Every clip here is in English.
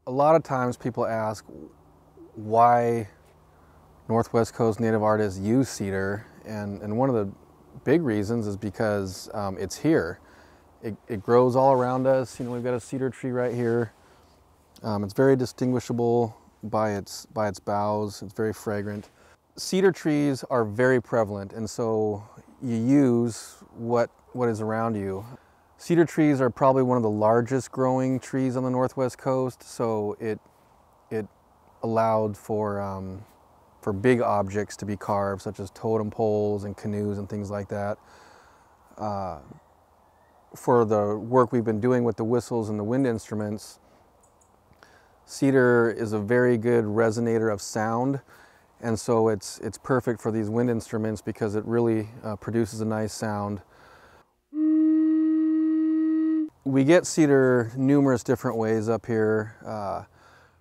A lot of times people ask why Northwest Coast native artists use cedar, and one of the big reasons is because it's here. It grows all around us. You know, we've got a cedar tree right here. It's very distinguishable by its boughs. It's very fragrant. Cedar trees are very prevalent, and so you use what is around you. Cedar trees are probably one of the largest growing trees on the Northwest Coast, so it allowed for big objects to be carved, such as totem poles and canoes and things like that. For the work we've been doing with the whistles and the wind instruments, cedar is a very good resonator of sound, and so it's perfect for these wind instruments because it really produces a nice sound. We get cedar numerous different ways up here.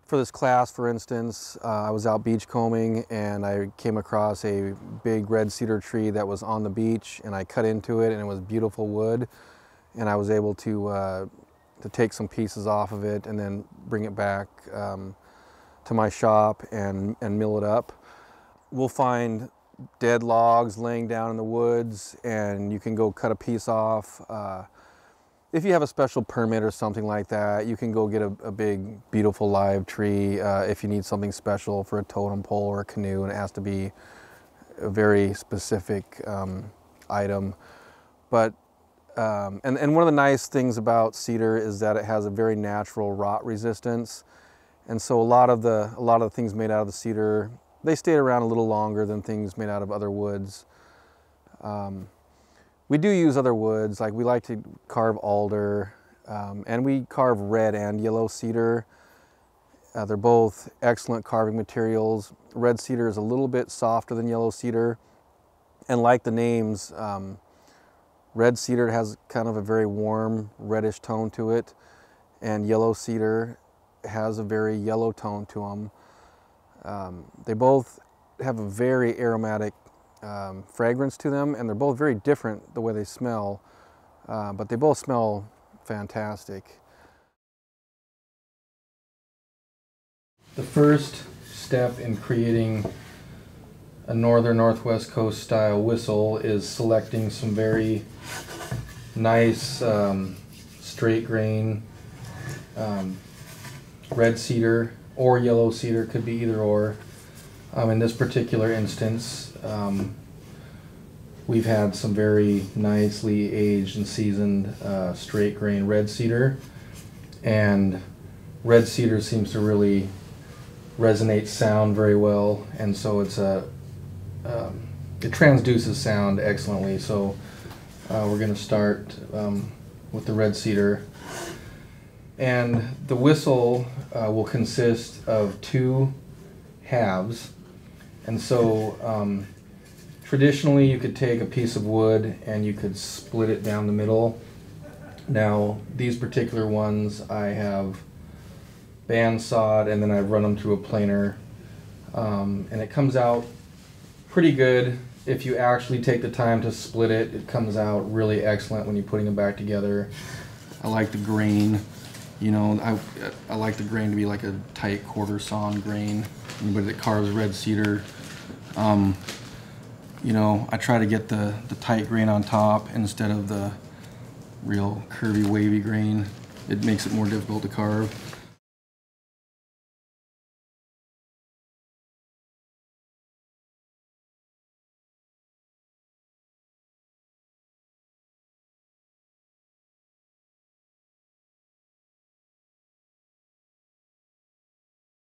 For this class, for instance, I was out beachcombing and I came across a big red cedar tree that was on the beach, and I cut into it and it was beautiful wood, and I was able to take some pieces off of it and then bring it back to my shop and mill it up. We'll find dead logs laying down in the woods, and you can go cut a piece off. If you have a special permit or something like that, you can go get a big, beautiful live tree if you need something special for a totem pole or a canoe, and it has to be a very specific item. But and one of the nice things about cedar is that it has a very natural rot resistance, and so a lot of the things made out of the cedar, they stay around a little longer than things made out of other woods. We do use other woods, like we like to carve alder, and we carve red and yellow cedar. They're both excellent carving materials. Red cedar is a little bit softer than yellow cedar, and like the names, red cedar has kind of a very warm reddish tone to it, and yellow cedar has a very yellow tone to them. They both have a very aromatic fragrance to them, and they're both very different the way they smell, but they both smell fantastic. The first step in creating a Northwest Coast style whistle is selecting some very nice straight grain red cedar or yellow cedar, could be either or. In this particular instance, we've had some very nicely aged and seasoned straight grain red cedar, and red cedar seems to really resonate sound very well, and so it transduces sound excellently. So we're going to start with the red cedar, and the whistle will consist of two halves. And so traditionally you could take a piece of wood and you could split it down the middle. Now these particular ones I have bandsawed, and then I've run them through a planer, and it comes out pretty good. If you actually take the time to split it, it comes out really excellent when you're putting them back together. I like the grain, you know, I like the grain to be like a tight quarter sawn grain. Anybody that carves red cedar, you know, I try to get the tight grain on top instead of the real curvy, wavy grain. It makes it more difficult to carve.